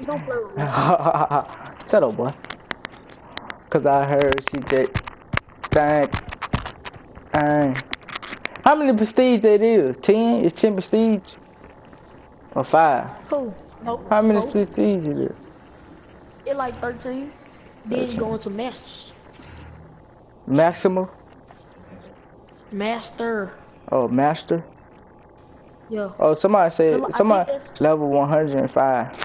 Don't play with me. Shut up, boy. Cause I heard CJ. Dang. Dang. How many prestige that is? 10? It's 10 prestige? Or 5? Who? Nope. How many Nope. prestige is it? It like 13. Then you 13. go into masters. Maximum? Master. Oh, master? Yeah. Oh, somebody said, I think somebody that's level 105.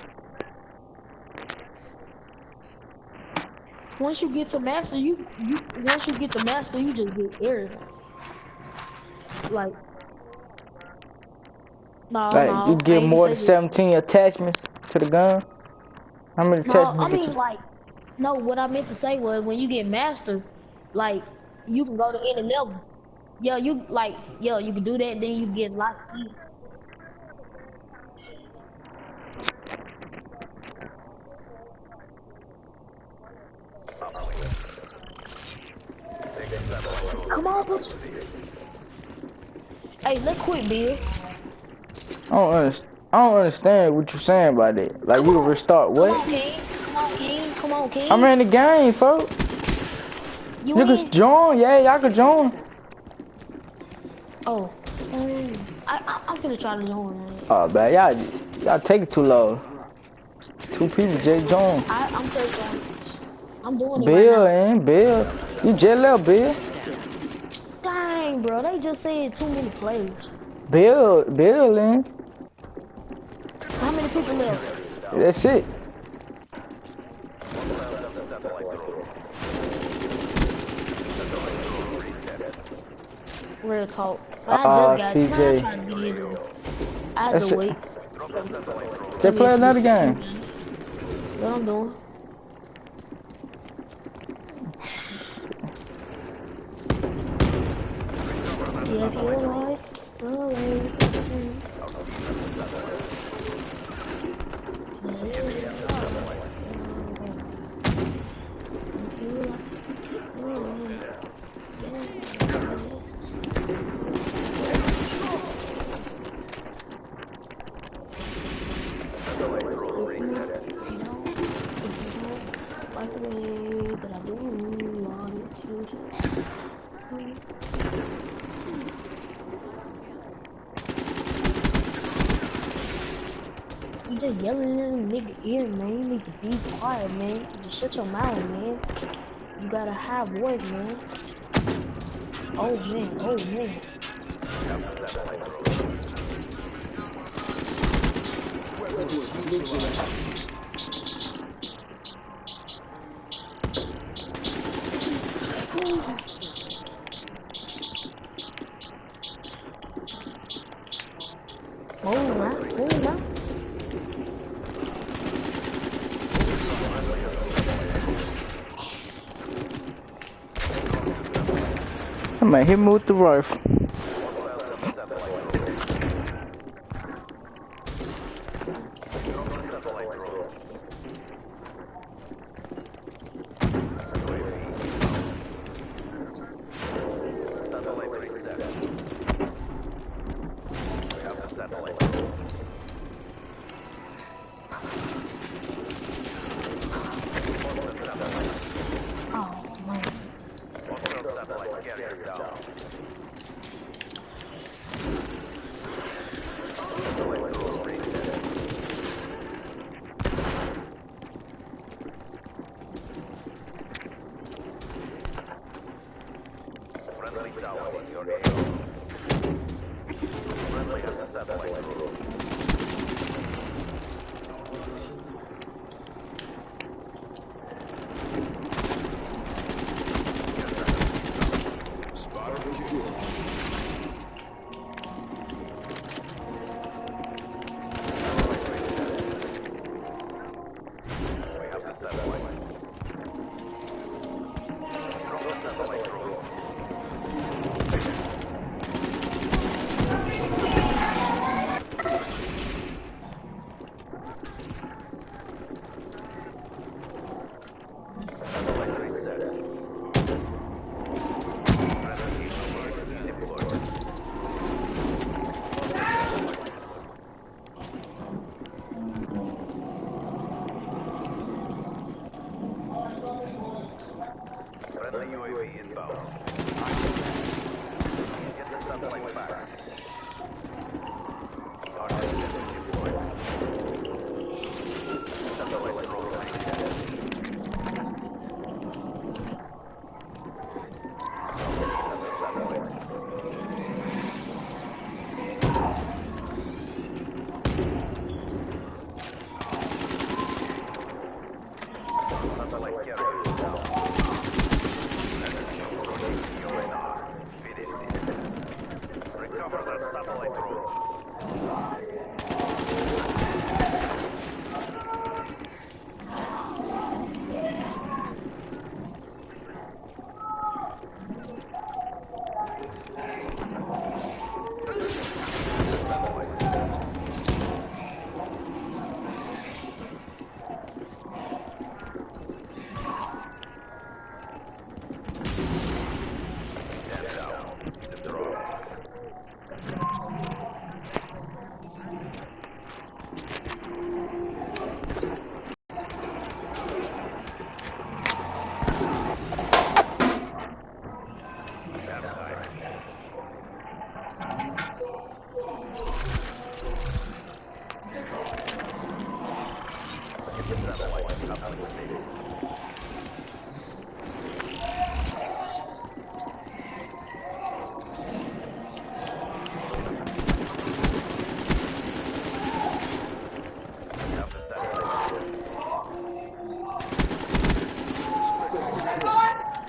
once you get to master, you once you get to master, you just get everything. Like no, Like, you no, I get ain't even more say than that. 17 attachments to the gun? How many No, attachments I you get mean to? like no. What I meant to say was when you get master, like you can go to any level. Yeah, you like yeah, you can do that. Then you get lots of things. Come on, put. Hey, let's quit, Bill. I don't understand what you're saying about that. Like, Come you can on, restart come what? on, King. Come on, King. Come on, I'm King. in the game, folks. You You can in? join. Yeah, y'all can join. Oh, I'm gonna try to join. Man. Oh, man, y'all take it too low. 2 people just join. I'm just joining. I'm doing it right Bill, now. and Bill. You just left, Bill. Dang, bro, they just said too many players. Bill, in. How many people left? That's it. Real talk. I just got. Man, I'm CJ. trying to get into it. I have to That's it. wait. Let Just me play another get you. game. What I'm doing? Yeah, if you like, like the way that I do, Lord, it's you. You just yelling in the nigga ear, man. You need to be quiet, man. Just shut your mouth, man. You got a high voice, man. Oh man, oh man. Move now, move now. Come on, hit me with the rifle. Oh man.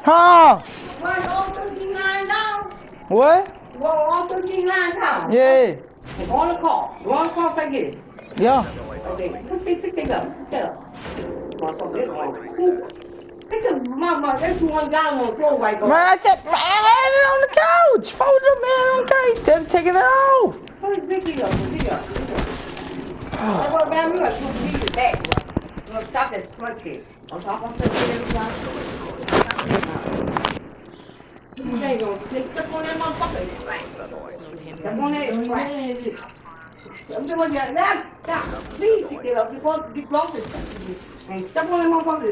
Huh? Run all 39 down. What? Go all 39 down. Yeah. Go on the call. Go on the call if I get it. Yeah. Okay. Pick it up. Pick it up. Pick up. Mama, that's one guy on the floor right there. Man, I said, man, I had it on the couch. Fold it up, man, on the couch. Instead of taking it off. Pick it up. Pick it up. That's what man, you got to pick it back. You're going to stop that front shit. On top of that, you ain't going to step on that motherfucker. Step on that. I'm doing that. Stop. Please pick it up. You're supposed to be closer. And step on that motherfucker.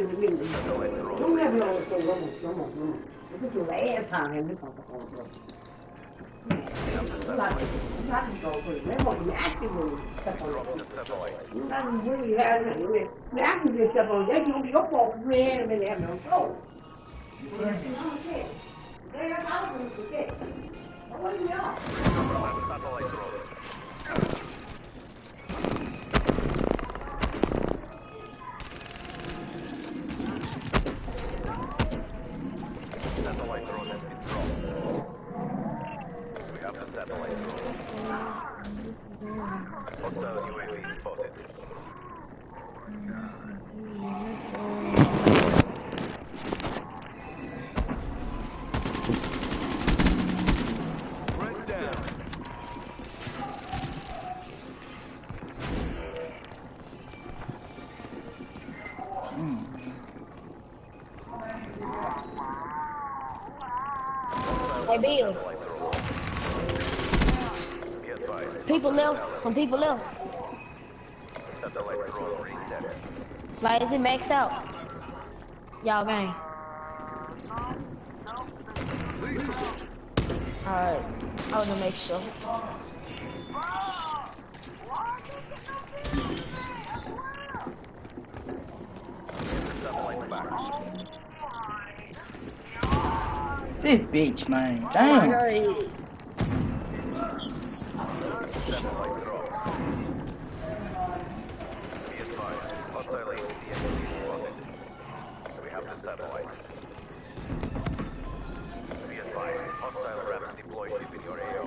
Don't never know what's going on. Come on. Put your ass on him. This motherfucker. I'm not just going to put it. They're going to be active when you step on it. You're not really having it. You're active when you step on it. That's going to be your fault for playing and then they have no soul. They're not out of the shit. What do you know? Satellite drone. Satellite drone has been dropped. We have the satellite drone. Hostile UAV spotted. Right down. Hey, Bill. Be advised. People left. Some people left. Satellite drone reset. Like, is it maxed out? Y'all gang. Alright. I was gonna make sure. Satellite back. This bitch, man. Damn. Satellite dropped. Be advised. Hostile HCXD spotted. We have the satellite. Be advised. Hostile RAMs deploy ship in your AO.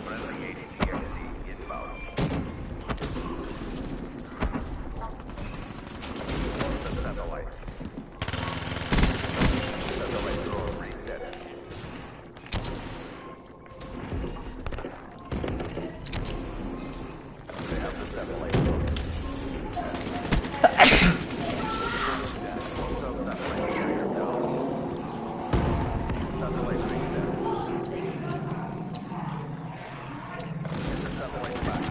Friendly HCXD inbound. Lost the satellite. Satellite drone reset. They have the satellite drone. Hostile satellite carrier down. Satellite reset. Get the satellite back.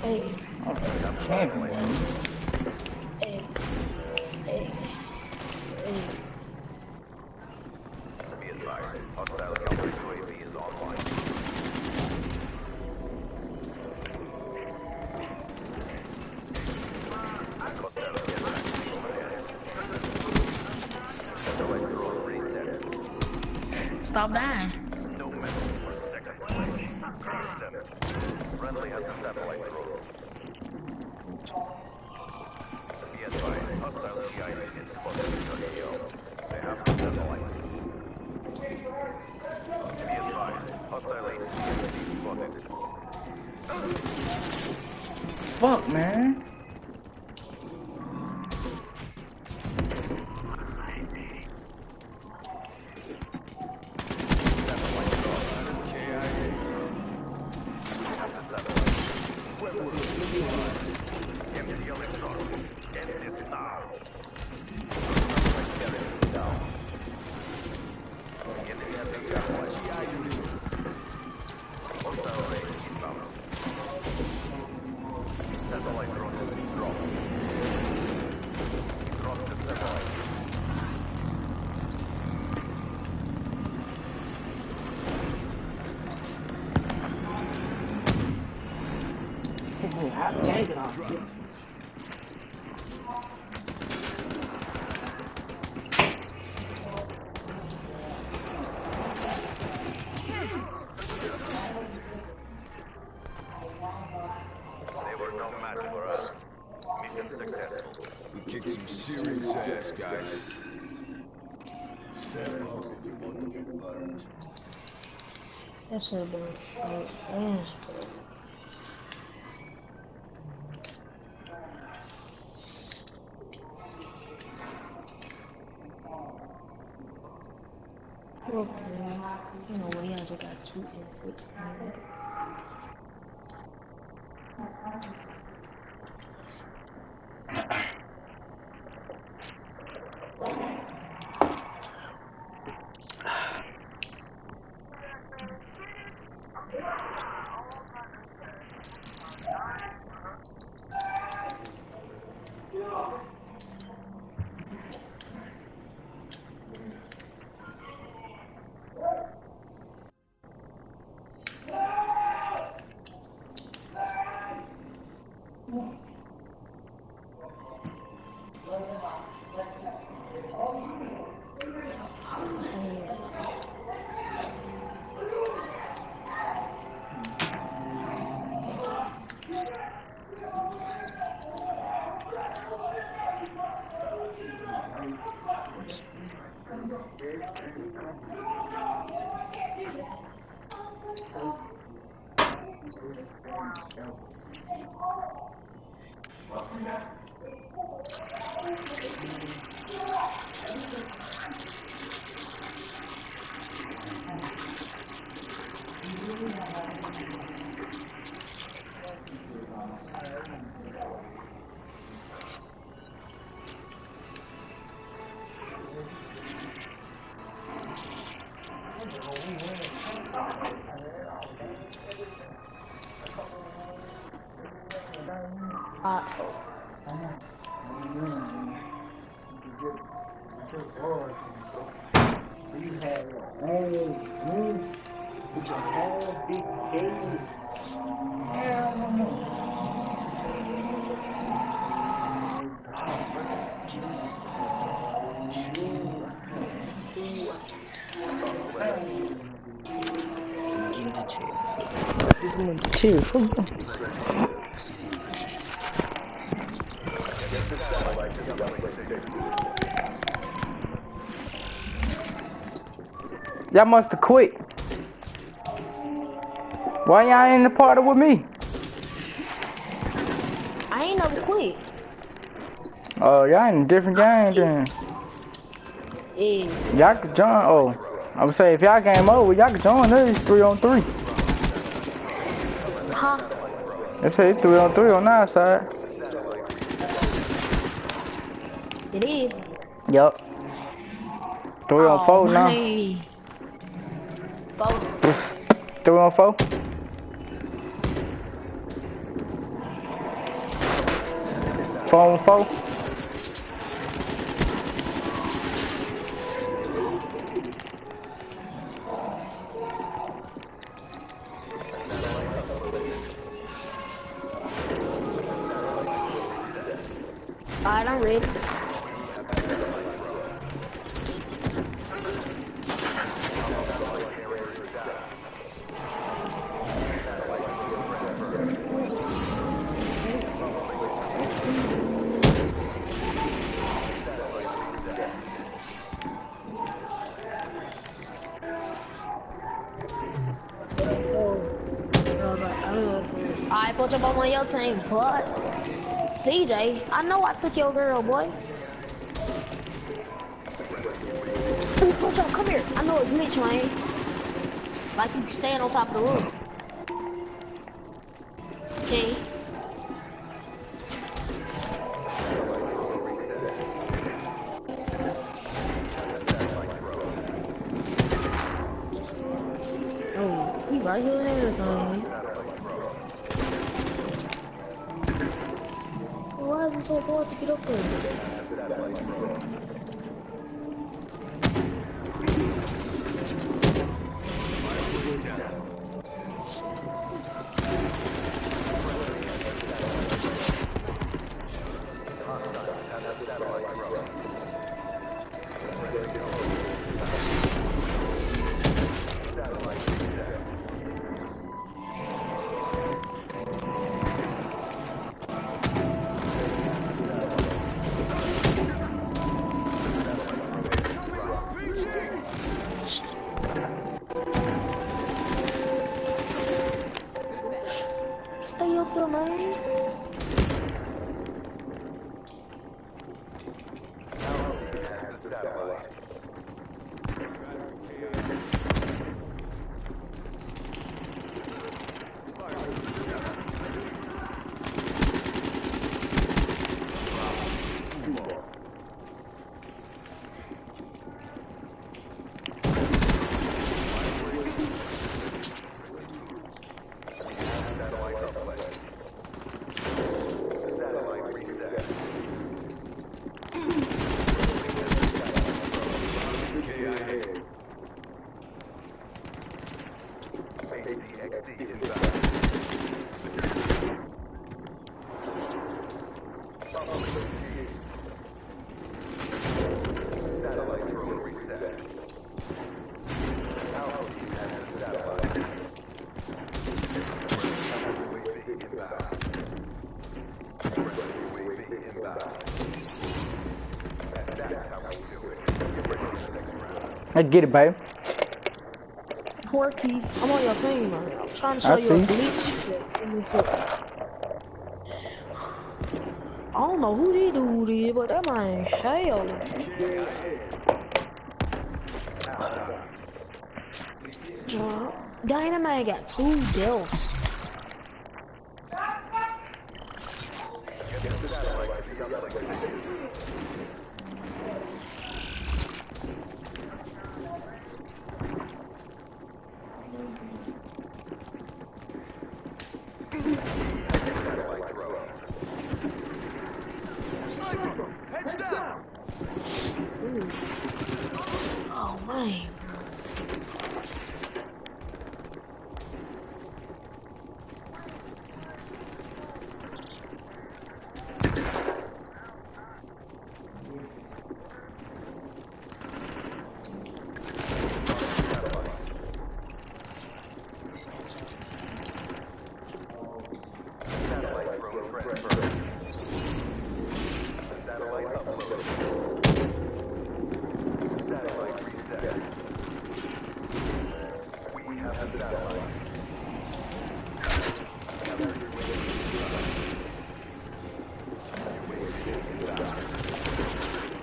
Hey, Camping, man. hey, hey, hey. Be advised. Hostile counter UAV is online. Hostile aircraft overhead. Satellite drone reset. Stop dying. No metals per second. Crush them. Friendly has the satellite drone. Be advised, hostile GI units spotted in your AO. They have the satellite. Be advised, hostile HCXD spotted. Fuck, man. Take it off. They were no match for us. Mission successful. We kicked some serious ass, guys. Step up if you want to get burned. That should have been fans for you know, we also got 2 and 6. You have your own room with your own big baby. Hell no. Chill. Y'all must have quit. Why y'all ain't in the party with me? I ain't never quit. Oh, y'all in a different game then. Yeah. Y'all could join. Oh, I would say if y'all game over, y'all could join us 3-on-3. Huh? They say 3-on-3 on our side. It is. Yup. 3-on-4 now. 4. 3-on-4. Four on 4. Alright, I'm ready. I put up on your team, but CJ, I know I took your girl, boy. Ooh, Put up, come here. I know a glitch, man. Like you stand on top of the roof. Okay. Oh, he right here and everything. Why is it so hard to get up there? Stay up there, man. I get it, babe. Porky, I'm on your team, man. I'm trying to show you a glitch. Give me a sec. I don't know who they dude is, but that man, hell. Dang, that man got 2 deaths. Heads down. Oh, man.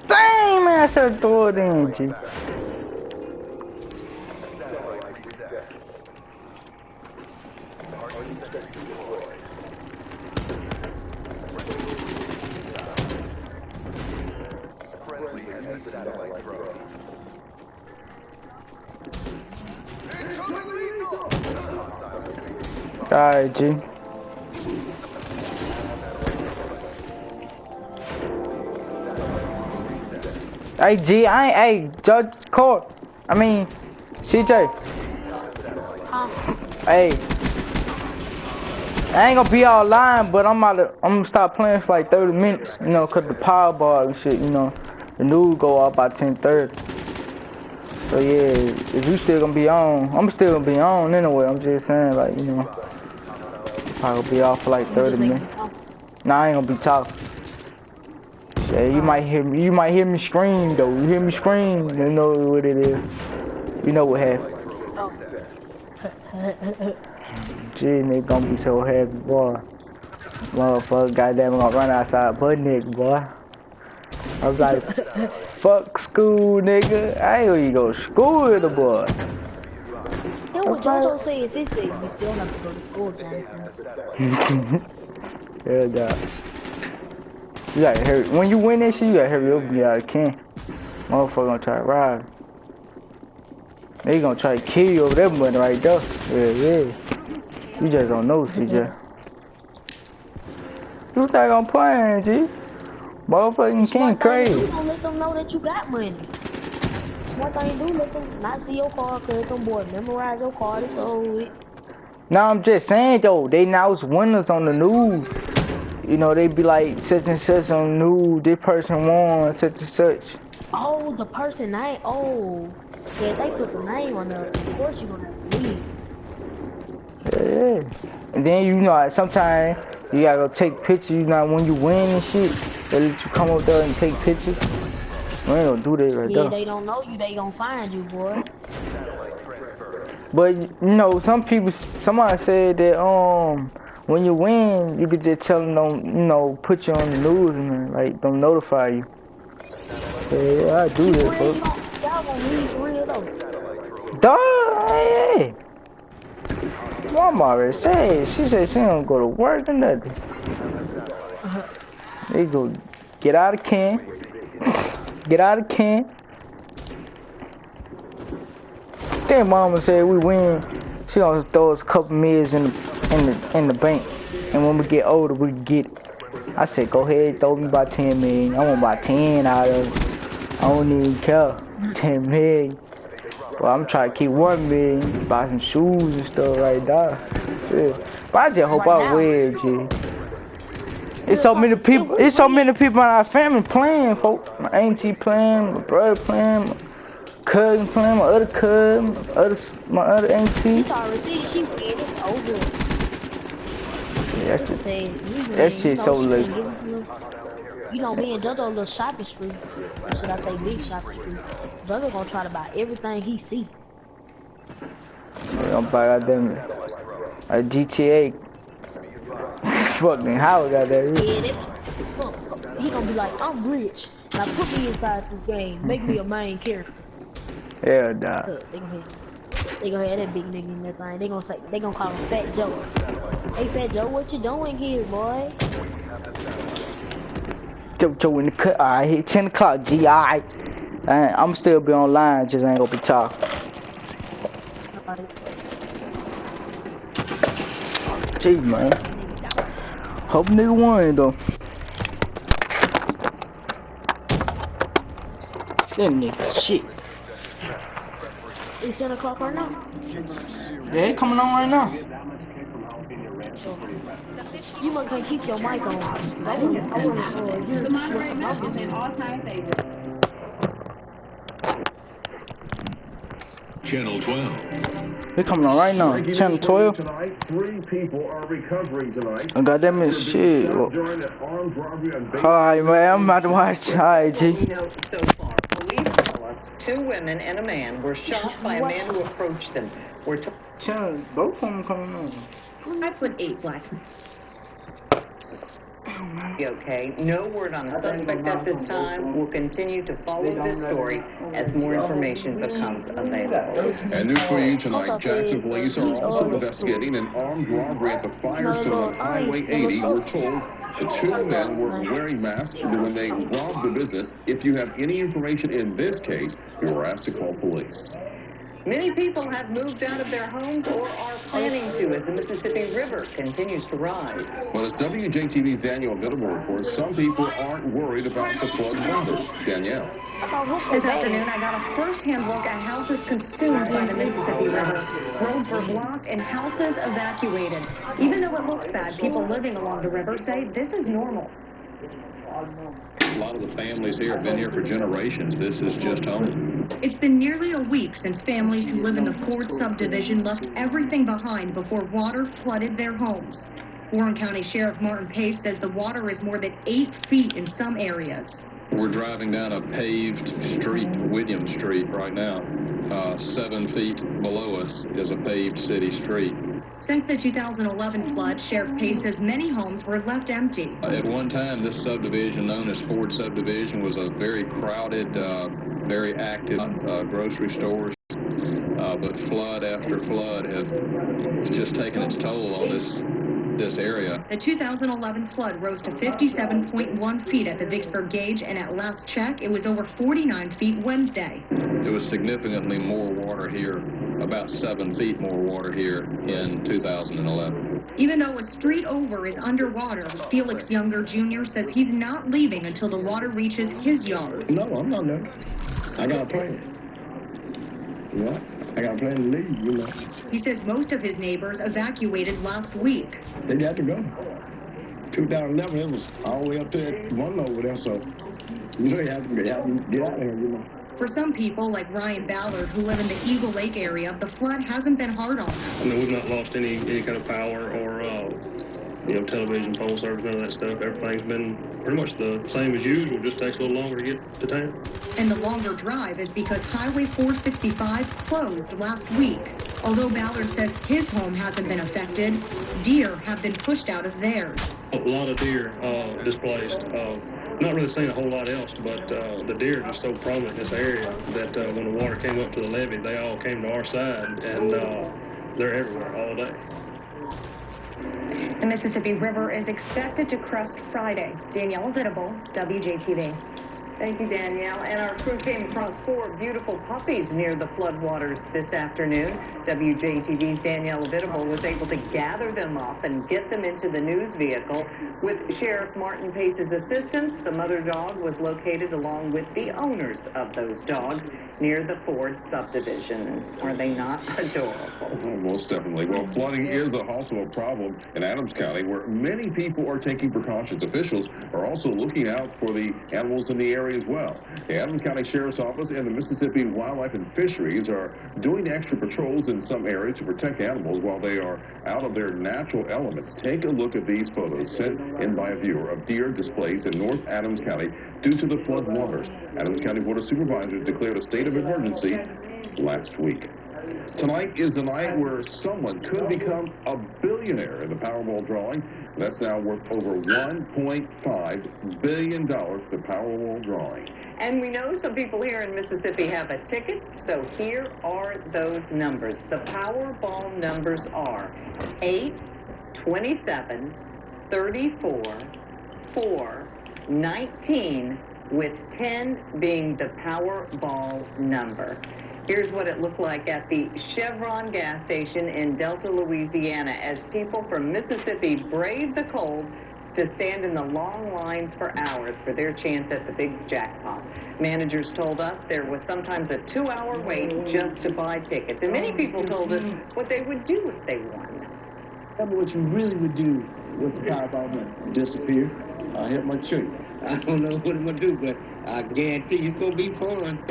Dang, man, I should have thrown it in, G. Friendly has the satellite drone. Incoming lethal. Alright, G. Hey, G, hey, Judge Court. I mean, CJ. Hey. I ain't gonna be all lying, but I'm gonna stop playing for like 30 minutes, you know, cause the power bar and shit, you know, the news go off by 10:30. So yeah, if you still gonna be on, I'm still gonna be on anyway. I'm just saying, like, you know, I'll be off for like 30 minutes. Nah, I ain't gonna be talking. Yeah, you might hear me scream though. You hear me scream, you know what it is. You know what happened. Gee, nigga gonna be so happy, boy. Motherfucker, goddamn, gonna run outside butt nigga, boy. I was like, fuck school, nigga. I ain't even go to school with the boy. Yeah, what JoJo says, he said you still have to go to school, Jonathan. Yeah, dog. You gotta hurry. When you win this shit, you gotta hurry up and get out of can. Motherfucker gonna try to ride. They gonna try to kill you over that money right there. Yeah. You just don't know, CJ. You think I'm playing, G? Motherfucking king crazy. You don't let them know that you got money. One thing you do, let them not see your card, cause them boys memorize your card, it's over with. No, I'm just saying though, they announce winners on the news. You know, they be like such and such on the news, this person won, such and such. Oh, the person name, oh. Yeah, they put the name on there, of course you're gonna have to leave. Yeah. And then, you know, sometimes you gotta go take pictures, you know, when you win and shit, they let you come up there and take pictures. We ain't gonna do that right there. Yeah, they don't know you, they gonna find you, boy. But, you know, somebody said that, when you win, you could just tell them don't, you know, put you on the news and, like, don't notify you. Yeah, I do that, folks. Y'all gonna leave for real, though. Duh, yeah. Mom already said, she said she don't go to work or nothing. They go get out of can. Get out of can. Then mama said we win. She gonna throw us a couple millions in the bank. And when we get older, we can get it. I said, go ahead, throw me about 10 million. I want about 10 out of it. I don't even care. 10 million. Well, I'm trying to keep 1 million, buy some shoes and stuff right there. Yeah. But I just hope I win, G. It's so many people in our family playing, folks. My auntie playing, my brother playing, my cousin playing, my other cousin, my other auntie. She win, it's over. Yeah, that shit so lit. You know, me and JoJo a little shopping spree. Or should I say big shopping spree? JoJo gonna try to buy everything he see. I'm buy goddamn a GTA. Fucking how goddamn. Yeah, he gonna be like, I'm rich. Now put me inside this game. Make me a main character. Yeah, nah. They gonna have that big nigga in that thing. They gonna call him Fat Joe. Hey Fat Joe, what you doing here, boy? Joe in the cut. Alright, hit 10 o'clock, G. Alright. I'm still be online, just ain't gonna be talking. Gee, man. Hope nigga won, though. Them niggas, shit. It's 10 o'clock right now. Yeah, it coming on right now. You must can't keep your mic on. I want The Monterey Mets is an all-time favorite. Channel 12. They coming on right now. Channel 12. Tonight, 3 people are recovering tonight. I got them in shit. Alright, man, I'm about to watch. Alright, G. So far, police tell us 2 women and a man were shot by a man who approached them. We're told. Channel, both of them coming on. I put 8 black. Okay, no word on a suspect at this time. We'll continue to follow this story as more information becomes available. And news for you tonight, Jackson police are also investigating an armed robbery at the Firestone on Highway 80. We're told the 2 men were wearing masks when they robbed the business. If you have any information in this case, you are asked to call police. Many people have moved out of their homes or are planning to as the Mississippi River continues to rise. Well, as WJTV's Danielle Middleman reports, some people aren't worried about the flood waters. Danielle. This afternoon, I got a first-hand look at houses consumed by the Mississippi River. Roads were blocked and houses evacuated. Even though it looks bad, people living along the river say this is normal. A lot of the families here have been here for generations. This is just home. It's been nearly a week since families who live in the Ford subdivision left everything behind before water flooded their homes. Warren County Sheriff Martin Pace says the water is more than 8 feet in some areas. We're driving down a paved street, William Street, right now. 7 feet below us is a paved city street. Since the 2011 flood, Sheriff Pace says many homes were left empty. At one time, this subdivision, known as Ford Subdivision, was a very crowded, very active grocery stores. But flood after flood have just taken its toll on this area. The 2011 flood rose to 57.1 feet at the Vicksburg gauge, and at last check, it was over 49 feet Wednesday. It was significantly more water here, about 7 feet more water here in 2011. Even though a street over is underwater, Felix Younger Jr. says he's not leaving until the water reaches his yard. No, I'm not there. I got a plan. Yeah, I got a plan to leave, you know. He says most of his neighbors evacuated last week. They got to go. 2011, it was all the way up to that one over there, so you know, you have to get out of here, you know. For some people, like Ryan Ballard, who live in the Eagle Lake area, the flood hasn't been hard on them. I mean, we've not lost any kind of power or, television, phone service, none of that stuff. Everything's been pretty much the same as usual. It just takes a little longer to get to town. And the longer drive is because Highway 465 closed last week. Although Ballard says his home hasn't been affected, deer have been pushed out of theirs. A lot of deer displaced. Not really seeing a whole lot else, but the deer are just so prominent in this area that when the water came up to the levee, they all came to our side, and they're everywhere all day. The Mississippi River is expected to crest Friday. Danielle Vitable, WJTV. Thank you, Danielle. And our crew came across 4 beautiful puppies near the floodwaters this afternoon. WJTV's Danielle Vitable was able to gather them up and get them into the news vehicle. With Sheriff Martin Pace's assistance, the mother dog was located along with the owners of those dogs near the Ford subdivision. Are they not adorable? Oh, most definitely. Well, flooding is also a problem in Adams County, where many people are taking precautions. Officials are also looking out for the animals in the area as well. The Adams County Sheriff's Office and the Mississippi Wildlife and Fisheries are doing extra patrols in some areas to protect animals while they are out of their natural element. Take a look at these photos sent in by a viewer of deer displaced in North Adams County due to the flood waters. Adams County Board of Supervisors declared a state of emergency last week. Tonight is the night where someone could become a billionaire in the Powerball drawing. That's now worth over $1.5 billion for the Powerball drawing. And we know some people here in Mississippi have a ticket, so here are those numbers. The Powerball numbers are 8, 27, 34, 4, 19, with 10 being the Powerball number. Here's what it looked like at the Chevron gas station in Delta, Louisiana, as people from Mississippi braved the cold to stand in the long lines for hours for their chance at the big jackpot. Managers told us there was sometimes a 2-hour wait just to buy tickets. And many people told us what they would do if they won. Tell me what you really would do with the Powerball money. Disappear. I'll help my church. I don't know what I'm going to do, but I guarantee it's going to be fun.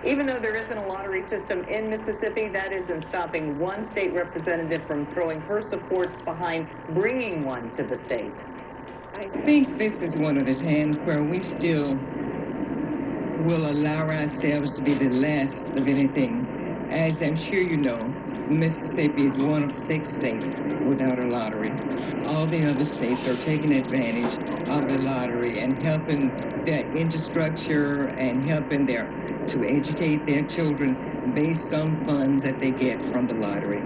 Even though there isn't a lottery system in Mississippi, that isn't stopping one state representative from throwing her support behind bringing one to the state. I think this is one of the times where we still will allow ourselves to be the last of anything. As I'm sure you know, Mississippi is one of 6 states without a lottery. All the other states are taking advantage of the lottery and helping their infrastructure and helping to educate their children based on funds that they get from the lottery.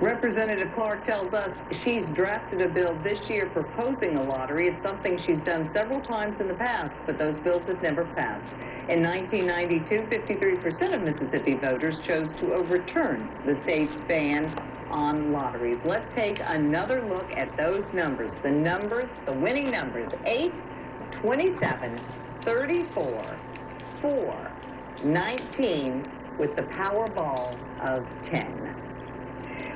Representative Clark tells us she's drafted a bill this year proposing a lottery. It's something she's done several times in the past, but those bills have never passed. In 1992, 53% of Mississippi voters chose to overturn the state's ban on lotteries. Let's take another look at those numbers. The numbers, the winning numbers, 8, 27, 34, 4, 19, with the Powerball of 10.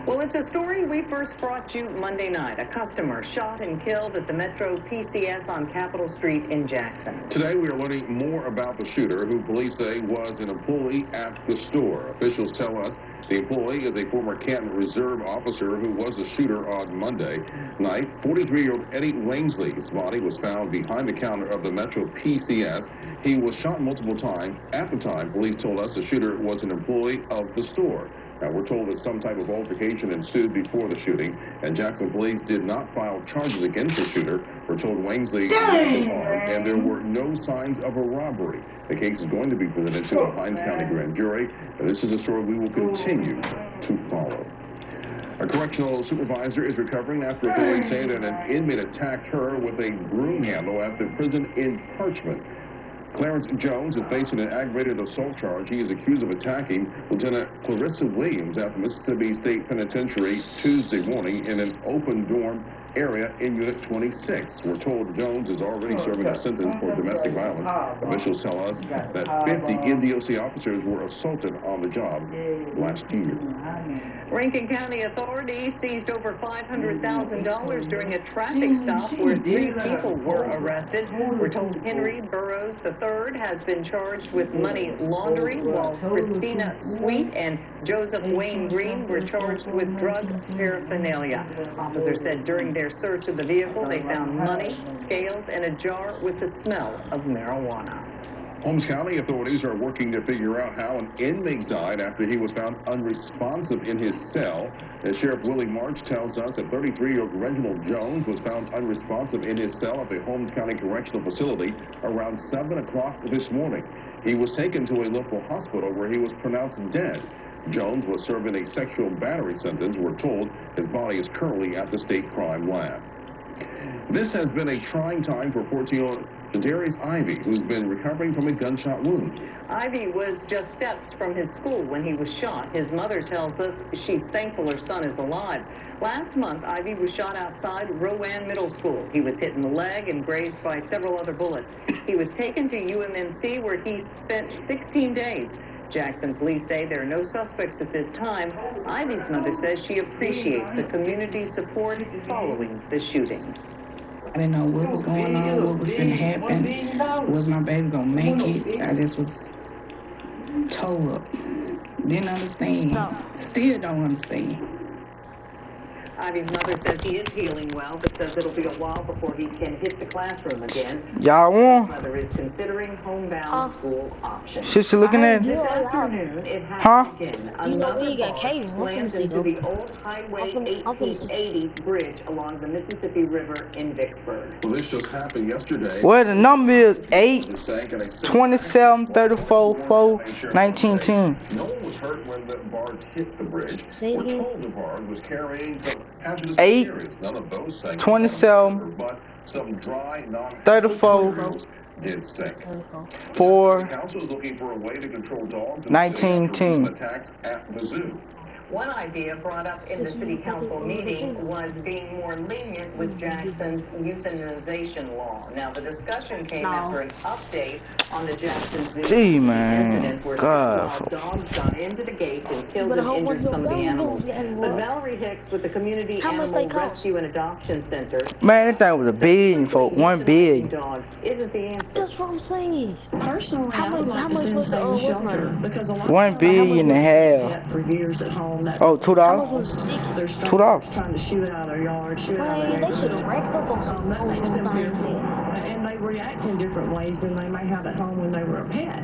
Well, it's a story we first brought you Monday night. A customer shot and killed at the Metro PCS on Capitol Street in Jackson. Today, we are learning more about the shooter, who police say was an employee at the store. Officials tell us the employee is a former Canton Reserve officer who was the shooter on Monday night. 43-year-old Eddie Langsley's body was found behind the counter of the Metro PCS. He was shot multiple times. At the time, police told us the shooter was an employee of the store. Now, we're told that some type of altercation ensued before the shooting, and Jackson police did not file charges against the shooter. We're told Langsley wasn't armed, and there were no signs of a robbery. The case is going to be presented to a Hinds County grand jury, and this is a story we will continue to follow. A correctional supervisor is recovering after authorities say that an inmate attacked her with a broom handle at the prison in Parchment. Clarence Jones is facing an aggravated assault charge. He is accused of attacking Lieutenant Clarissa Williams at the Mississippi State Penitentiary Tuesday morning in an open dorm area in Unit 26. We're told Jones is already serving a sentence for domestic violence. Officials tell us that 50 NDOC officers were assaulted on the job last year. Rankin County authorities seized over $500,000 during a traffic stop where 3 people were arrested. We're told Henry Burroughs III has been charged with money laundering, while Christina Sweet and Joseph Wayne Green were charged with drug paraphernalia. Officers said during their search of the vehicle, they found money, scales, and a jar with the smell of marijuana. Holmes County authorities are working to figure out how an inmate died after he was found unresponsive in his cell. As Sheriff Willie March tells us that 33-year-old Reginald Jones was found unresponsive in his cell at the Holmes County Correctional Facility around 7 o'clock this morning. He was taken to a local hospital where he was pronounced dead. Jones was serving a sexual battery sentence. We're told his body is currently at the state crime lab. This has been a trying time for 14-year-old Darius Ivy, who's been recovering from a gunshot wound. Ivy was just steps from his school when he was shot. His mother tells us she's thankful her son is alive. Last month, Ivy was shot outside Rowan Middle School. He was hit in the leg and grazed by several other bullets. He was taken to UMMC, where he spent 16 days. Jackson police say there are no suspects at this time. Ivy's mother says she appreciates the community's support following the shooting. I didn't know what was going on, what was going to happen. Was my baby going to make it? I just was tore up. Didn't understand. Still don't understand. Ivy's mother says he is healing well, but says it'll be a while before he can hit the classroom again. Y'all want? His mother is considering homebound school options. She's looking at This afternoon, it happened again. Another car slammed into the old Highway 1880 bridge along the Mississippi River in Vicksburg. Well, this just happened yesterday. Well, the number is 8 27 34 4 19 10. No one was hurt when the barge hit the bridge. We're told the barge was carrying some hazardous 8 materials. None of those sank, 27 but some dry, 34 did sink. 4 The council is looking for a way to control dogs 19 10. attacks at the zoo. One idea brought up in the city council meeting was being more lenient with Jackson's euthanization law. Now, the discussion came after an update on the Jackson Zoo incident where 6 wild dogs got into the gates and killed and injured some of the animals. But Valerie Hicks with the Community Animal Rescue and Adoption Center, Man, that thing was a billion for 1 billion. dogs isn't the answer. That's what I'm saying. Personally, I would like to send stay in shelter because a lot 1 billion and a half. for years at home. Oh, $2? $2. Trying to shoot it out of their yard, shoot it out of their They should have wrecked up on some that makes them fearful. And they react in different ways than they may have at home when they were a pet.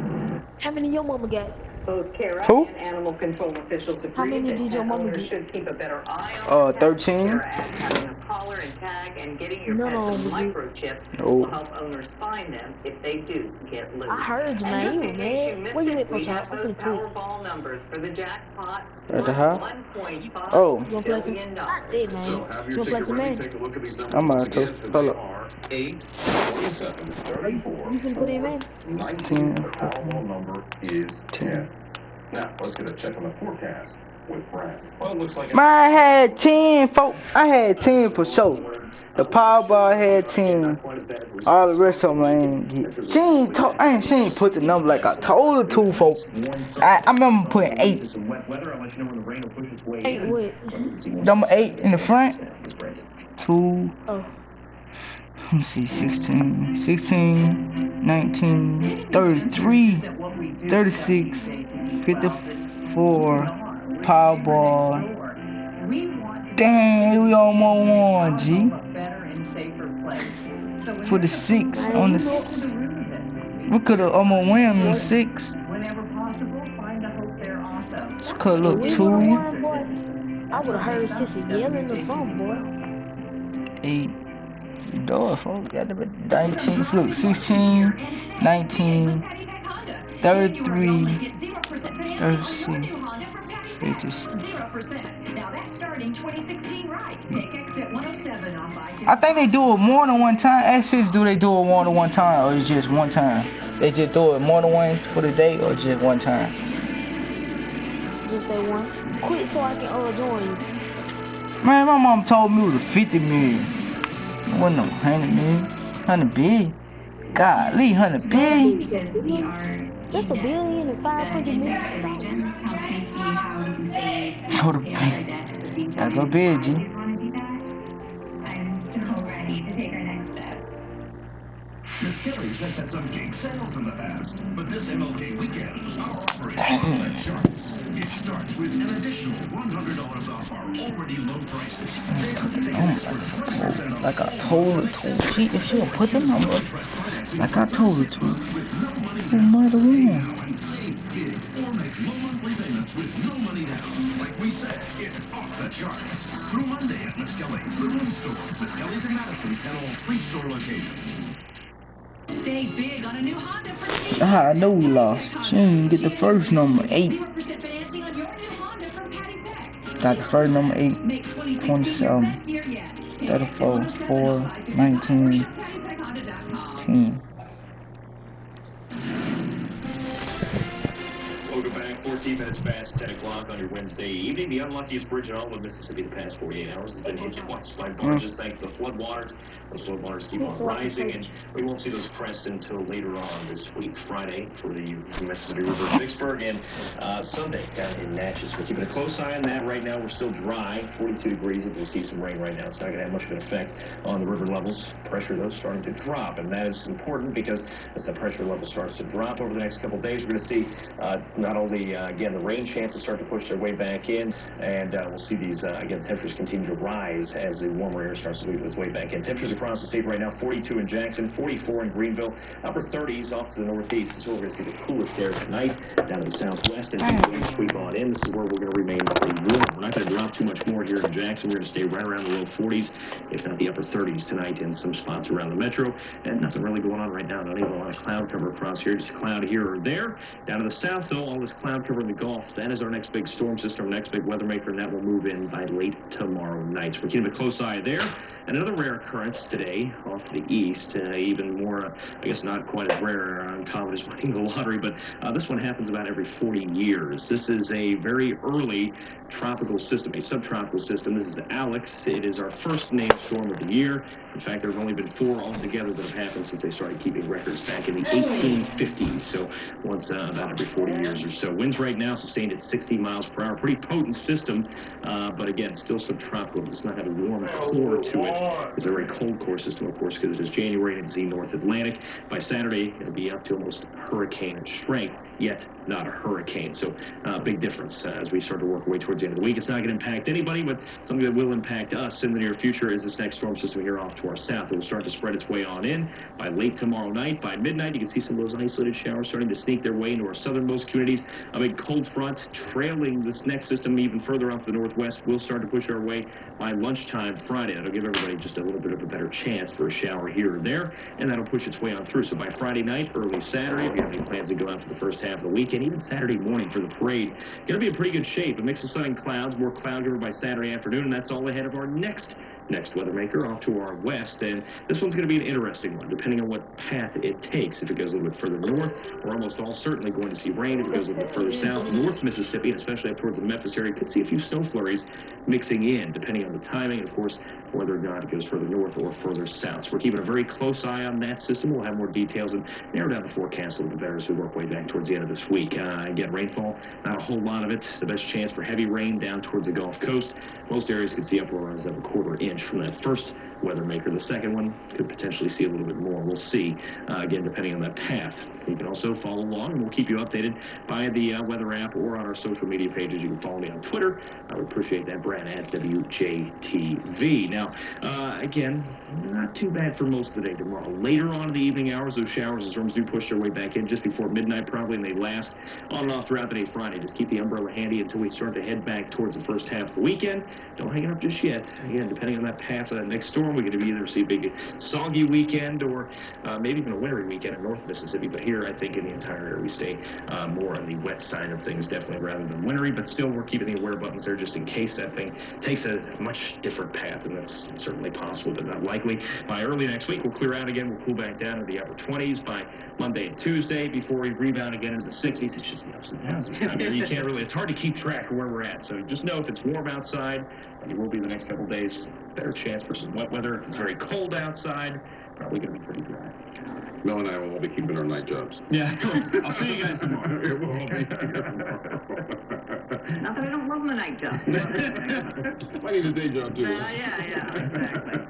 How many your mama got? Both CARA Who? and animal control officials How agree many that did your pet mama owners get? should keep a better eye on 13. CARA adds having a collar and tag and getting your pets a microchip will help owners find them if they do get loose. I heard you, And man. just You, in case you man. missed Where you it, at, we Coach? have I'm those finna tweet. Powerball numbers for the jackpot. At the house? $1.5 Oh. You wanna play some? billion. Hey, man. So have You your wanna play ticket some, ready. man? Take a look at these I'm numbers out to. again. They Hold up. are 8, 27, 34, You can put him in. 19. The Powerball number is 10. Now, let's get a check on the forecast with Brad. Well, it looks like Man, I had 10 for sure. The Powerball had 10. All the rest of them ain't get. She ain't put the number like I told her to, folks. I remember putting 8. 8 what? Number 8 in the front. 2. Oh. Let me see, 16, 19, 33, 36, 54, Powerball. Dang, we almost won, G. For the 6 on the we could have almost won on the 6. Could look 2. I would have heard Sissy yelling or something, boy. 8. Door, folks. Got to be 19. Look, 16, 19, 33, 36. I think they do it more than one time. S6, do they do it more than one time, or is it just one time? They just do it more than once for the day, or just one time? Just that one. Quit so I can join you. Man, my mom told me it was 50 million. It wasn't no 100 million. 100 billion. Golly, 100 billion. That's $1 billion and 500 million. Go to bed. Gotta go to bed, G. I'm so ready to take our next step. The Skellies has had some big sales in the past, but this MLK weekend, our offer is off the charts. It starts with an additional $100 off our already low prices. Like I told her to. If she don't put the number, like I told her to, who might have won? Or make low monthly payments with no money down. Like we said, it's off the charts. Through Monday at the Skellies, the Room Store, the Skellies in Madison, and all Fleet Store locations. Save big on a new Honda for I know we lost. She didn't get the first number, 8. Got the first number, 8, 27, 34, 4, 19, 10. Welcome back. 14 minutes past 10 o'clock on your Wednesday evening. The unluckiest bridge in all of Mississippi the past 48 hours has been hit twice by barges thanks to the floodwaters. Those floodwaters keep on rising, and we won't see those crest until later on this week, Friday, for the Mississippi River in Vicksburg, and Sunday down in Natchez. We're keeping a close eye on that right now. We're still dry, 42 degrees. If we see some rain right now, it's not going to have much of an effect on the river levels. Pressure, though, starting to drop, and that is important because as the pressure level starts to drop over the next couple of days, we're going to see not only, again, the rain chances start to push their way back in, and we'll see these, again, temperatures continue to rise as the warmer air starts to move its way back in. Temperatures across the state right now, 42 in Jackson, 44 in Greenville, upper 30s off to the northeast. This is where we're going to see the coolest air tonight, down to the southwest as the winds sweep on in. This is where we're going to remain pretty warm. We're not going to drop too much more here in Jackson. We're going to stay right around the low 40s, if not the upper 30s tonight in some spots around the metro, and nothing really going on right now. Not even a lot of cloud cover across here, just a cloud here or there. Down to the south, though, all this cloud cover in the Gulf. That is our next big storm system, next big weather maker, and that will move in by late tomorrow night. So we're keeping a close eye there. And another rare occurrence today off to the east, even more, I guess not quite as rare or uncommon as winning the lottery, but this one happens about every 40 years. This is a very early tropical system, a subtropical system. This is Alex. It is our first named storm of the year. In fact, there have only been 4 altogether that have happened since they started keeping records back in the 1850s. So once about every 40 years or so. Winds right now sustained at 60 miles per hour. Pretty potent system, but again, still subtropical. It does not have a warm core to it. It's a very cold core system, of course, because it is January and it's the North Atlantic. By Saturday, it'll be up to almost hurricane strength, yet not a hurricane. So big difference as we start to work our way towards the end of the week. It's not going to impact anybody, but something that will impact us in the near future is this next storm system here off to our south. It will start to spread its way on in by late tomorrow night. By midnight, you can see some of those isolated showers starting to sneak their way into our southernmost communities. A big cold front trailing this next system even further off the northwest will start to push our way by lunchtime Friday. That'll give everybody just a little bit of a better chance for a shower here or there, and that'll push its way on through. So by Friday night, early Saturday, if you have any plans to go out for the first half of the weekend, even Saturday morning for the parade, going to be in pretty good shape. A mix of sun and clouds, more cloud cover by Saturday afternoon, and that's all ahead of our next Next weather maker off to our west, and this one's going to be an interesting one, depending on what path it takes. If it goes a little bit further north, we're almost all certainly going to see rain. If it goes a little bit further south, North Mississippi, and especially up towards the Memphis area, could see a few snow flurries mixing in, depending on the timing, and of course, whether or not it goes further north or further south. So we're keeping a very close eye on that system. We'll have more details and narrow down the forecast a little bit better as we work way back towards the end of this week. Again, rainfall, not a whole lot of it. The best chance for heavy rain down towards the Gulf Coast. Most areas could see upwards of a quarter inch from that first weather maker. The second one could potentially see a little bit more. We'll see, again, depending on that path. You can also follow along, and we'll keep you updated by the weather app or on our social media pages. You can follow me on Twitter. I would appreciate that, Brad, at WJTV. Now, again, not too bad for most of the day tomorrow. Later on in the evening hours, those showers and storms do push their way back in just before midnight probably, and they last on and off throughout the day Friday. Just keep the umbrella handy until we start to head back towards the first half of the weekend. Don't hang it up just yet. Again, depending on that path of that next storm, we're going to either see a big soggy weekend or maybe even a wintry weekend in North Mississippi. But here, I think in the entire area, we stay more on the wet side of things, definitely, rather than wintry. But still, we're keeping the aware buttons there just in case that thing takes a much different path, and that's certainly possible, but not likely. By early next week, we'll clear out again. We'll cool back down to the upper 20s by Monday and Tuesday before we rebound again into the 60s. It's just the ups and downs this time of year. You can't really, it's hard to keep track of where we're at. So just know if it's warm outside, and it will be the next couple of days, better chance for some wet weather. If it's very cold outside, probably going to be pretty dry. Mel and I will all be keeping our night jobs. Yeah, I'll see you guys tomorrow. Not that I don't love my night job. I need a day job, too. Yeah, exactly.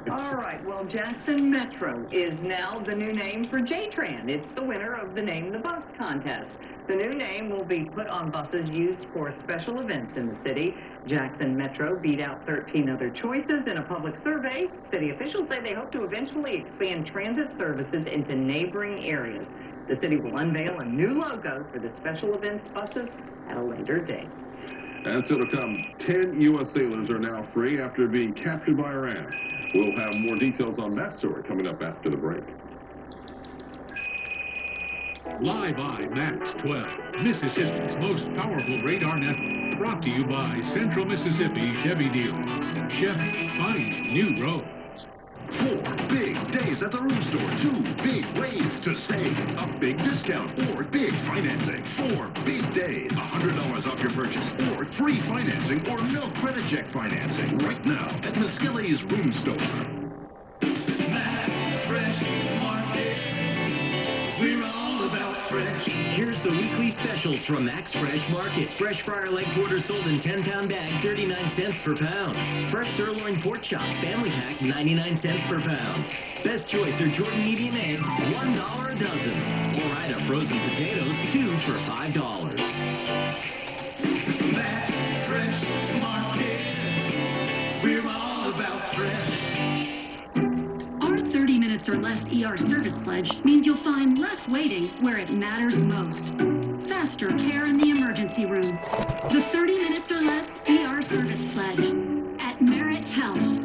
All right, well, Jackson Metro is now the new name for JTRAN. It's the winner of the Name the Bus contest. The new name will be put on buses used for special events in the city. Jackson Metro beat out 13 other choices in a public survey. City officials say they hope to eventually expand transit services into neighboring areas. The city will unveil a new logo for the special events buses at a later date. And still to come, 10 U.S. sailors are now free after being captured by Iran. We'll have more details on that story coming up after the break. Live by Max 12, Mississippi's most powerful radar network. Brought to you by Central Mississippi Chevy dealers. Chevy finds new roads. 4 big days at the Room Store. 2 big ways to save. A big discount or big financing. 4 big days. $100 off your purchase or free financing or no credit check financing. Right now at Muskilly's Room Store. Fresh Market. We're all about fresh. Here's the weekly specials from Max Fresh Market. Fresh fryer leg quarters sold in 10-pound bag, 39 cents per pound. Fresh sirloin pork chops, family pack, 99 cents per pound. Best choice are Jordan medium eggs, $1 a dozen. Or Ida frozen potatoes, 2 for $5. Max Fresh Market. We're all about fresh. Our 30 minutes or less ER service pledge means you'll find less waiting where it matters most. Faster care in the emergency room. The 30 minutes or less ER service pledge at Merit Health.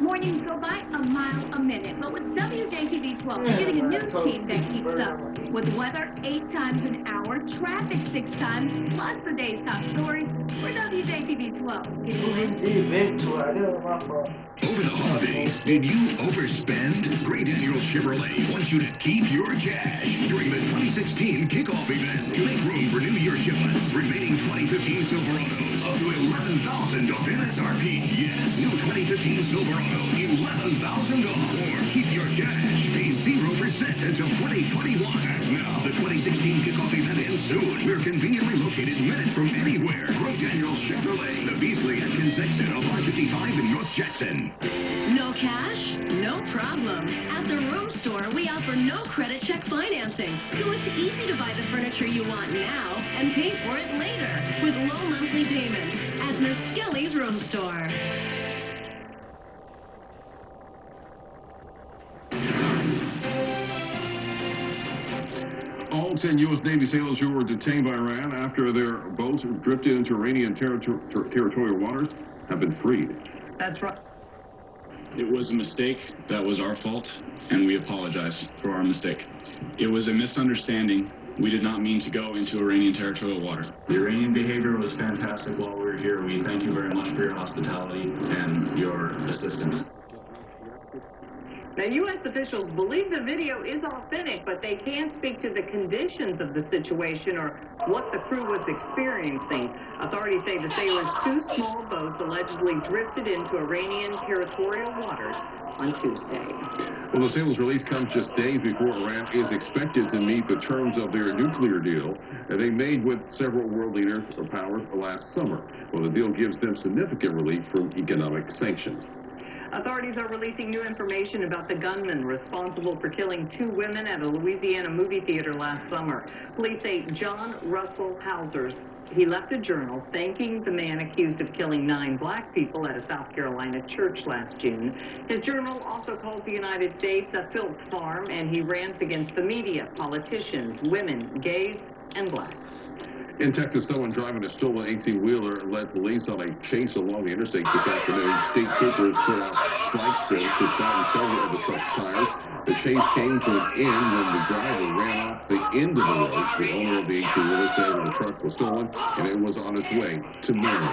Mornings go by a mile a minute, but with WJTV 12, you're getting a news team that keeps up. With weather 8 times an hour, traffic 6 times, plus the day's top stories, we're WJTV 12. Over the holidays, did you overspend? Great Annual Chevrolet wants you to keep your cash during the 2016 kickoff event to make room for New Year shipments. Remaining 2015 Silverados up to $11,000 off MSRP. Yes, new 2015 Silverado, $11,000 or keep your cash. Pay 0% until 2021. Now, the 2016 kickoff event ends soon. We're conveniently located minutes from anywhere. Great Daniel Chevrolet, the Beasley Atkins exit of I-55 in North Jackson. No cash? No problem. At the Room Store, we offer no credit check financing. So it's easy to buy the furniture you want now and pay for it later with low monthly payments at Muskilly's Room Store. All 10 U.S. Navy sailors who were detained by Iran after their boats drifted into Iranian territorial waters have been freed. That's right. It was a mistake. That was our fault, and we apologize for our mistake. It was a misunderstanding, We did not mean to go into Iranian territorial water. The Iranian behavior was fantastic while we were here. We thank you very much for your hospitality and your assistance. Now, U.S. officials believe the video is authentic, but they can't speak to the conditions of the situation or what the crew was experiencing. Authorities say the sailors' two small boats allegedly drifted into Iranian territorial waters on Tuesday. Well, the sailors' release comes just days before Iran is expected to meet the terms of their nuclear deal that they made with several world leaders or powers last summer. Well, the deal gives them significant relief from economic sanctions. Authorities are releasing new information about the gunman responsible for killing two women at a Louisiana movie theater last summer. Police say John Russell Hausers, he left a journal thanking the man accused of killing 9 black people at a South Carolina church last June. His journal also calls the United States a filth farm, and he rants against the media, politicians, women, gays, and blacks. In Texas, someone driving a stolen 18-wheeler led police on a chase along the interstate this afternoon. State troopers put out spike strips to flatten several of the truck's tires. The chase came to an end when the driver ran off the end of the road. The owner of the 18-wheeler said the truck was stolen and it was on its way to Maryland.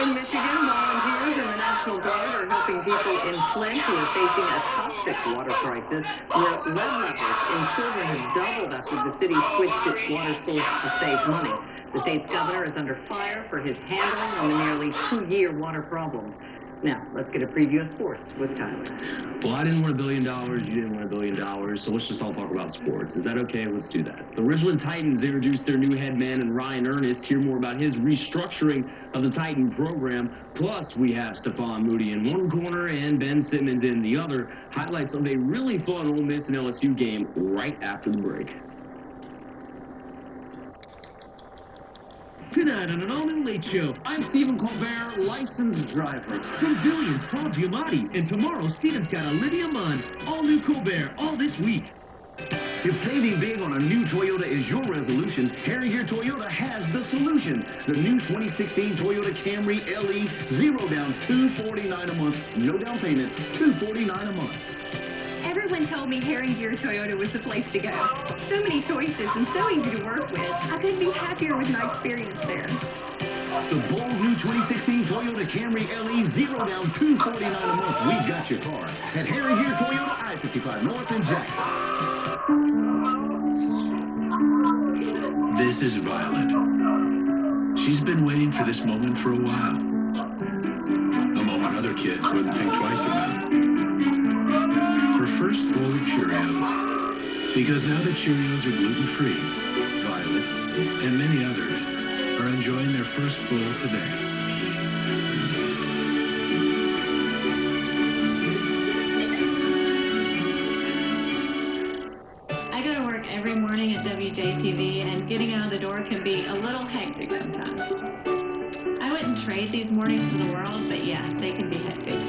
In Michigan, volunteers and the National Guard are helping people in Flint who are facing a toxic water crisis, where lead levels in children have doubled after the city switched its water source to save money. The state's governor is under fire for his handling on the nearly 2-year water problem. Now, let's get a preview of sports with Tyler. Well, I didn't win $1 billion, you didn't win $1 billion, so let's just all talk about sports. Is that okay? Let's do that. The Richland Titans introduced their new head man in Ryan Ernest. Hear more about his restructuring of the Titan program. Plus, we have Stephon Moody in one corner and Ben Simmons in the other. Highlights of a really fun Ole Miss and LSU game right after the break. Tonight on an all-new Late Show, I'm Stephen Colbert, licensed driver. From Billions, Paul Giamatti, and tomorrow, Stephen's got Olivia Munn. All-new Colbert, all this week. If saving big on a new Toyota is your resolution, Harry Gear Toyota has the solution. The new 2016 Toyota Camry LE, 0 down, $249 a month. No down payment, $249 a month. Everyone told me Harry Gear Toyota was the place to go. So many choices and so easy to work with. I couldn't be happier with my experience there. The bold new 2016 Toyota Camry LE, 0 down, $249 a month. We've got your car at Harry Gear Toyota, I-55 North in Jackson. This is Violet. She's been waiting for this moment for a while. A moment other kids wouldn't think twice about. Her first bowl of Cheerios. Because now that Cheerios are gluten-free, Violet and many others are enjoying their first bowl today. I go to work every morning at WJTV, and getting out of the door can be a little hectic sometimes. I wouldn't trade these mornings for the world, but yeah, they can be hectic.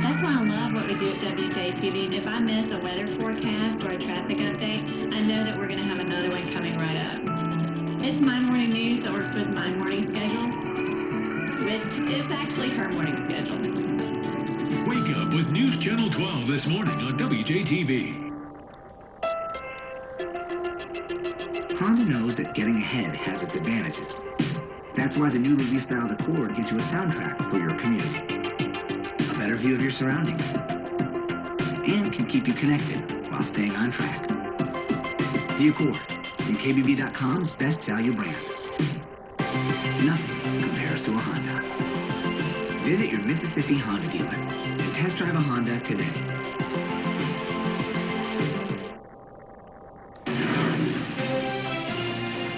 That's why I love what we do at WJTV, and if I miss a weather forecast or a traffic update, I know that we're going to have another one coming right up. It's my morning news that works with my morning schedule. It's actually her morning schedule. Wake up with News Channel 12 this morning on WJTV. Honda knows that getting ahead has its advantages. That's why the newly restyled Accord gives you a soundtrack for your commute. A better view of your surroundings. And can keep you connected while staying on track. The Accord, from KBB.com's best value brand. Nothing compares to a Honda. Visit your Mississippi Honda dealer and test drive a Honda today.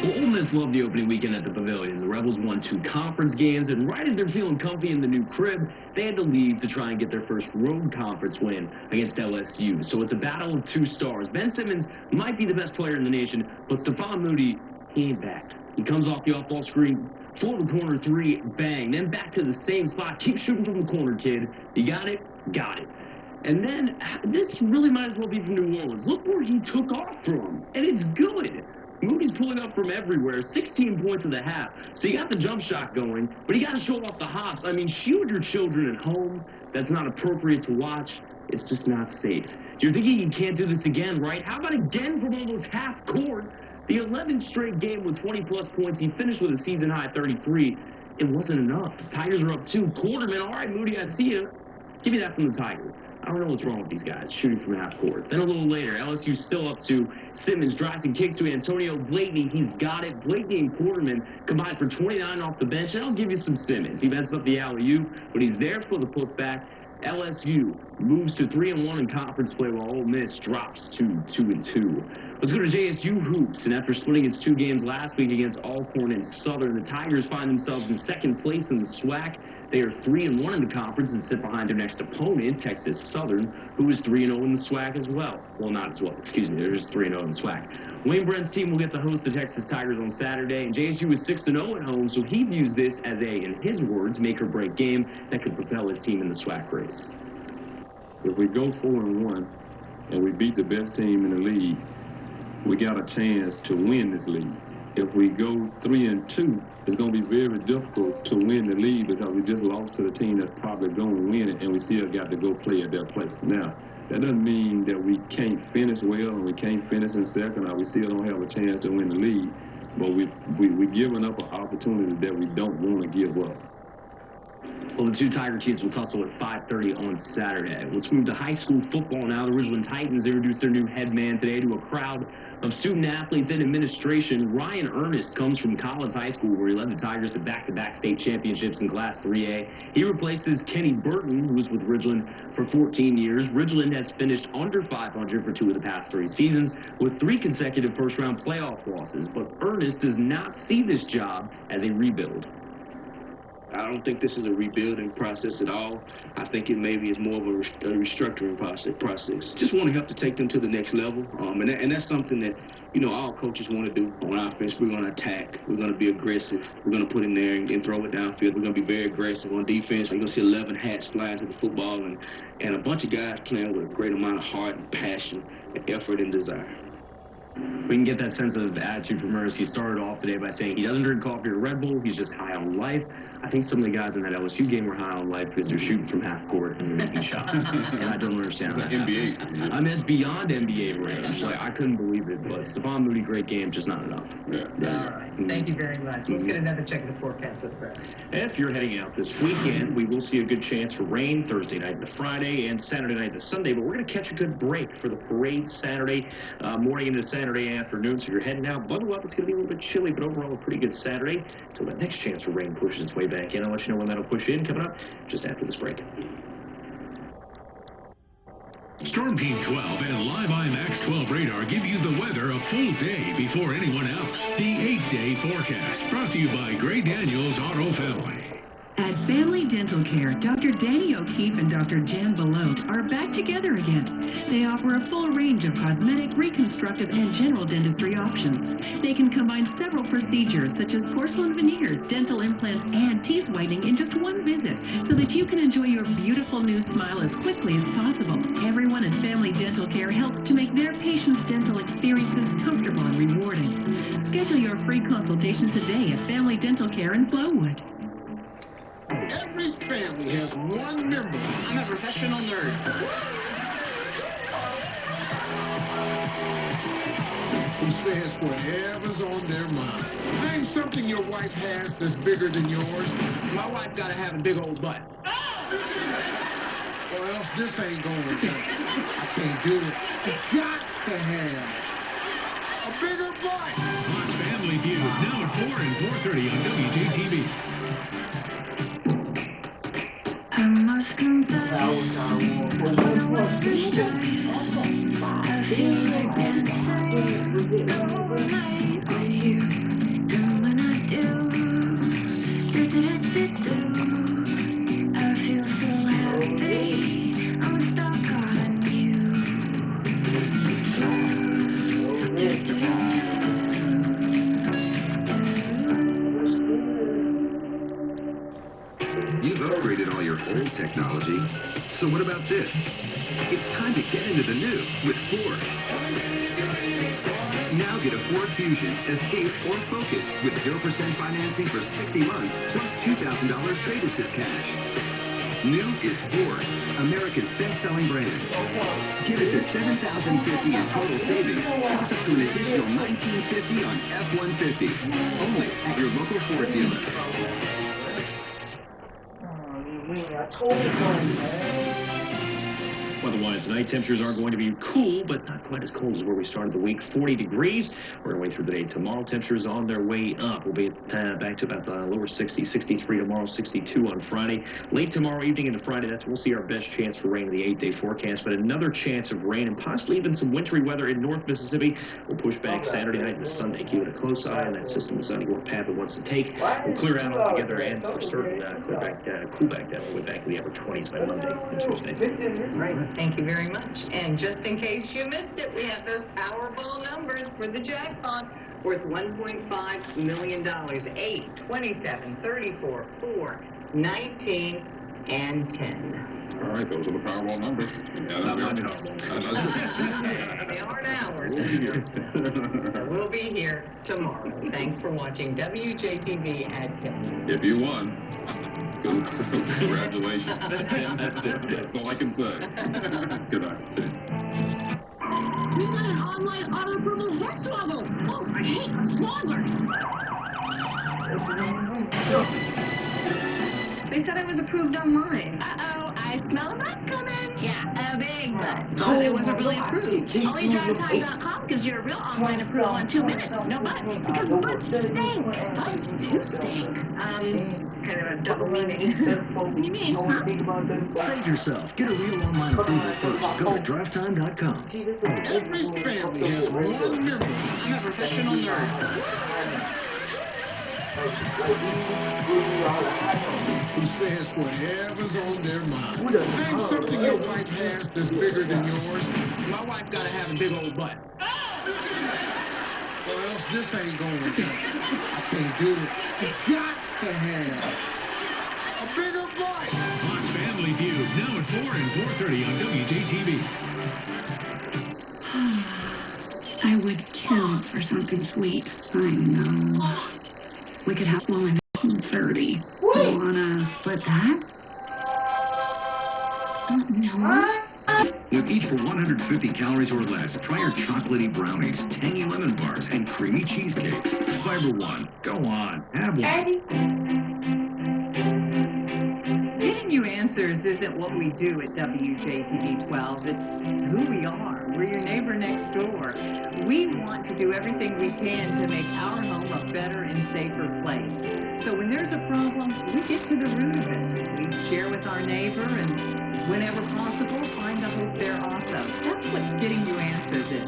Well, Ole Miss loved the opening weekend at the Pavilion. The Rebels won 2 conference games, and right as they're feeling comfy in the new crib, they had to leave to try and get their first road conference win against LSU. So it's a battle of 2 stars. Ben Simmons might be the best player in the nation, but Stephon Moody, he ain't back. He comes off the off-ball screen, for the corner 3, bang. Then back to the same spot. Keep shooting from the corner, kid. You got it? Got it. And then, this really might as well be from New Orleans. Look where he took off from, and it's good. Moody's pulling up from everywhere, 16 points at the half. So you got the jump shot going, but you got to show off the hops. I mean, shield your children at home. That's not appropriate to watch. It's just not safe. You're thinking you can't do this again, right? How about again from almost half court? The 11th straight game with 20-plus points. He finished with a season-high 33. It wasn't enough. The Tigers are up 2. Quarterman, all right, Moody, I see you. Give me that from the Tigers. I don't know what's wrong with these guys shooting from half court. Then a little later, LSU's still up 2. Simmons drives and kicks to Antonio Blakeney. He's got it. Blakeney and Quarterman combined for 29 off the bench. And I'll give you some Simmons. He messes up the alley-oop, but he's there for the putback. LSU moves to 3-1 in conference play while Ole Miss drops to 2-2. Let's go to JSU hoops. And after splitting its 2 games last week against Alcorn and Southern, the Tigers find themselves in second place in the SWAC. They are 3-1 in the conference and sit behind their next opponent, Texas Southern, who is 3-0 in the SWAC as well. Well, not as well, excuse me. They're just 3-0 in the SWAC. Wayne Brent's team will get to host the Texas Tigers on Saturday, and JSU is 6-0 at home, so he views this as a, in his words, make-or-break game that could propel his team in the SWAC race. If we go 4-1 and we beat the best team in the league, we got a chance to win this league. If we go 3-2, it's going to be very difficult to win the league because we just lost to the team that's probably going to win it, and we still got to go play at their place. Now, that doesn't mean that we can't finish well and we can't finish in second, or we still don't have a chance to win the league, but we're giving up an opportunity that we don't want to give up. Well, the 2 Tiger teams will tussle at 5:30 on Saturday. Let's move to high school football now. The Ridgeland Titans introduced their new head man today to a crowd of student athletes and administration. Ryan Ernest comes from Collins High School, where he led the Tigers to back-to-back state championships in Class 3A. He replaces Kenny Burton, who was with Ridgeland for 14 years. Ridgeland has finished under 500 for 2 of the past 3 seasons, with 3 consecutive first-round playoff losses. But Ernest does not see this job as a rebuild. I don't think this is a rebuilding process at all. I think it maybe is more of a restructuring process. Just want to help to take them to the next level. And that's something that, you know, all coaches want to do. On offense, we're going to attack. We're going to be aggressive. We're going to put in there and throw it downfield. We're going to be very aggressive. On defense, you're going to see 11 hats flying to the football and a bunch of guys playing with a great amount of heart and passion and effort and desire. We can get that sense of attitude from Ernest. He started off today by saying he doesn't drink coffee or Red Bull. He's just high on life. I think some of the guys in that LSU game were high on life because they're shooting from half court and making shots. And I don't understand that. NBA. I mean, it's beyond NBA range. Like, I couldn't believe it. But Stephon Moody, great game, just not enough. All right. Thank you very much. Let's get another check of the forecast with Brad. If you're heading out this weekend, we will see a good chance for rain Thursday night to Friday and Saturday night to Sunday. But we're going to catch a good break for the parade Saturday morning into Saturday afternoon. So if you're heading out, bundle up. It's going to be a little bit chilly, but overall a pretty good Saturday until that next chance for rain pushes its way back in. I'll let you know when that'll push in coming up just after this break. Storm Team 12 and Live IMAX 12 Radar give you the weather a full day before anyone else. The 8-day forecast brought to you by Gray Daniels Auto Family. At Family Dental Care, Dr. Danny O'Keefe and Dr. Jan Belote are back together again. They offer a full range of cosmetic, reconstructive, and general dentistry options. They can combine several procedures such as porcelain veneers, dental implants, and teeth whitening in just one visit so that you can enjoy your beautiful new smile as quickly as possible. Everyone at Family Dental Care helps to make their patients' dental experiences comfortable and rewarding. Schedule your free consultation today at Family Dental Care in Flowood. Every family has one member. I'm a professional nerd. Who says whatever's on their mind. Name something your wife has that's bigger than yours. My wife gotta have a big old butt. Or else this ain't going to work. I can't do it. You got to have a bigger butt. Watch Family Feud now at 4 and 4:30 on WJTV. I must confess, I feel like dancing all night with you. And when I do, I feel so happy. I'm stuck on you. You've upgraded all your old technology, so what about this? It's time to get into the new with Ford. Now get a Ford Fusion, Escape, or Focus with 0% financing for 60 months plus $2,000 trade assist cash. New is Ford, America's best-selling brand. Get it to $7,050 in total savings, plus up to an additional $1,950 on F-150. Only at your local Ford dealer. Otherwise, tonight temperatures are going to be cool, but not quite as cold as where we started the week. 40 degrees. We're going to wait through the day. Tomorrow, temperatures on their way up. We'll be back to about the lower 60s, 63 tomorrow, 62 on Friday. Late tomorrow evening into Friday, that's we'll see our best chance for rain in the 8-day forecast, but another chance of rain and possibly even some wintry weather in North Mississippi. We'll push back Saturday night into Sunday. Keep it a close eye on that system deciding what path it wants to take. We'll clear out altogether and for certain cool back down all the way back to the upper 20s by Monday and Tuesday. Right. Thank you very much. And just in case you missed it, we have those Powerball numbers for the jackpot worth $1.5 million. 8, 27, 34, 4, 19, and 10. All right, those are the Powerball numbers. They aren't ours. We'll be here tomorrow. Thanks for watching WJTV at 10. If you won, congratulations. That's all I can say. Good night. We got an online auto approval Volkswagen. Oh, I hate smugglers. They said I was approved online. Uh-oh, I smell a butt coming. Yeah, a big butt. But it wasn't really approved. Only DriveTime.com gives you a real online approval in 2 minutes. No butts. Because butts stink. Butts do stink. Kind of a double meaning. What do you mean, huh? Save yourself. Get a real online approval first. Go to DriveTime.com. Every family has one member who's a professional nerd. Who says whatever's on their mind. Name something your wife has that's bigger than yours. My wife gotta have a big old butt. Or else this ain't going down. I can't do it. You got to have a bigger butt. Watch Family Feud now at 4 and 4:30 on WJTV. I would kill for something sweet. I know. We could have one in 30. Wanna split that? No. With each for 150 calories or less, try our chocolatey brownies, tangy lemon bars, and creamy cheesecakes. Fiber One. Go on, have one. Getting you answers isn't what we do at WJTV 12. It's who we are. We're your neighbor next door. We want to do everything we can to make our home a better and safer place. So when there's a problem, we get to the root of it. We share with our neighbor and, whenever possible, find the hope there also. That's what Getting You Answers is.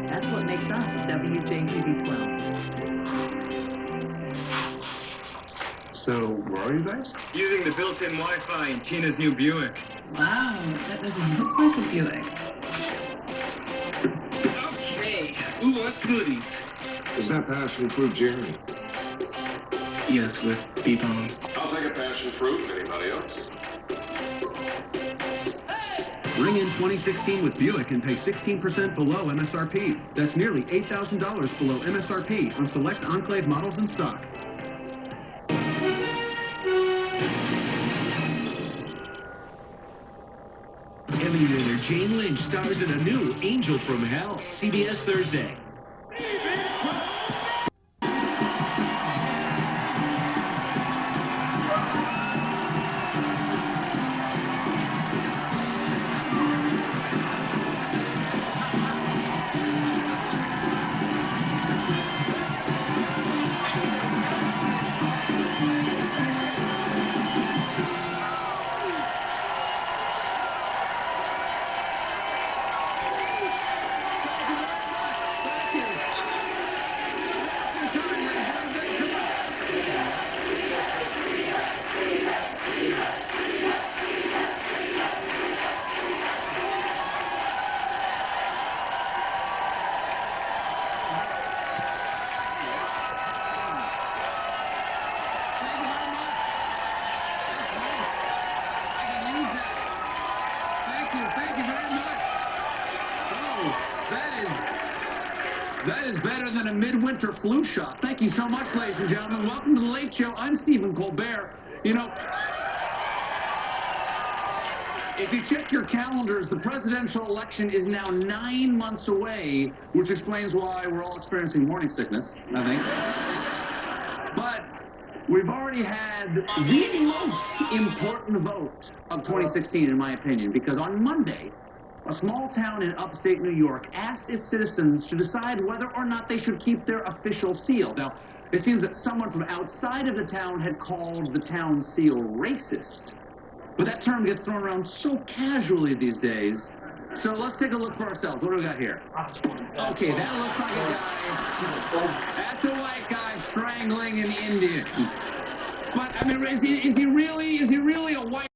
That's what makes us WJTV 12. So, where are you guys? Using the built-in Wi-Fi in Tina's new Buick. Wow, that doesn't look like a Buick. Okay, who wants smoothies? Is that passion fruit Jeremy? Yes, with beef on. I'll take a passion fruit. Anybody else? Bring in 2016 with Buick and pay 16% below MSRP. That's nearly $8,000 below MSRP on select Enclave models in stock. Emmy winner Jane Lynch stars in a new Angel from Hell, CBS Thursday. That is better than a midwinter flu shot. Thank you so much, ladies and gentlemen. Welcome to The Late Show. I'm Stephen Colbert. You know, if you check your calendars, the presidential election is now 9 months away, which explains why we're all experiencing morning sickness, I think. But we've already had the most important vote of 2016, in my opinion, because on Monday, a small town in upstate New York asked its citizens to decide whether or not they should keep their official seal. Now, it seems that someone from outside of the town had called the town seal racist. But that term gets thrown around so casually these days. So let's take a look for ourselves. What do we got here? Okay, that looks like a guy. That's a white guy strangling an Indian. But, I mean, is he really a white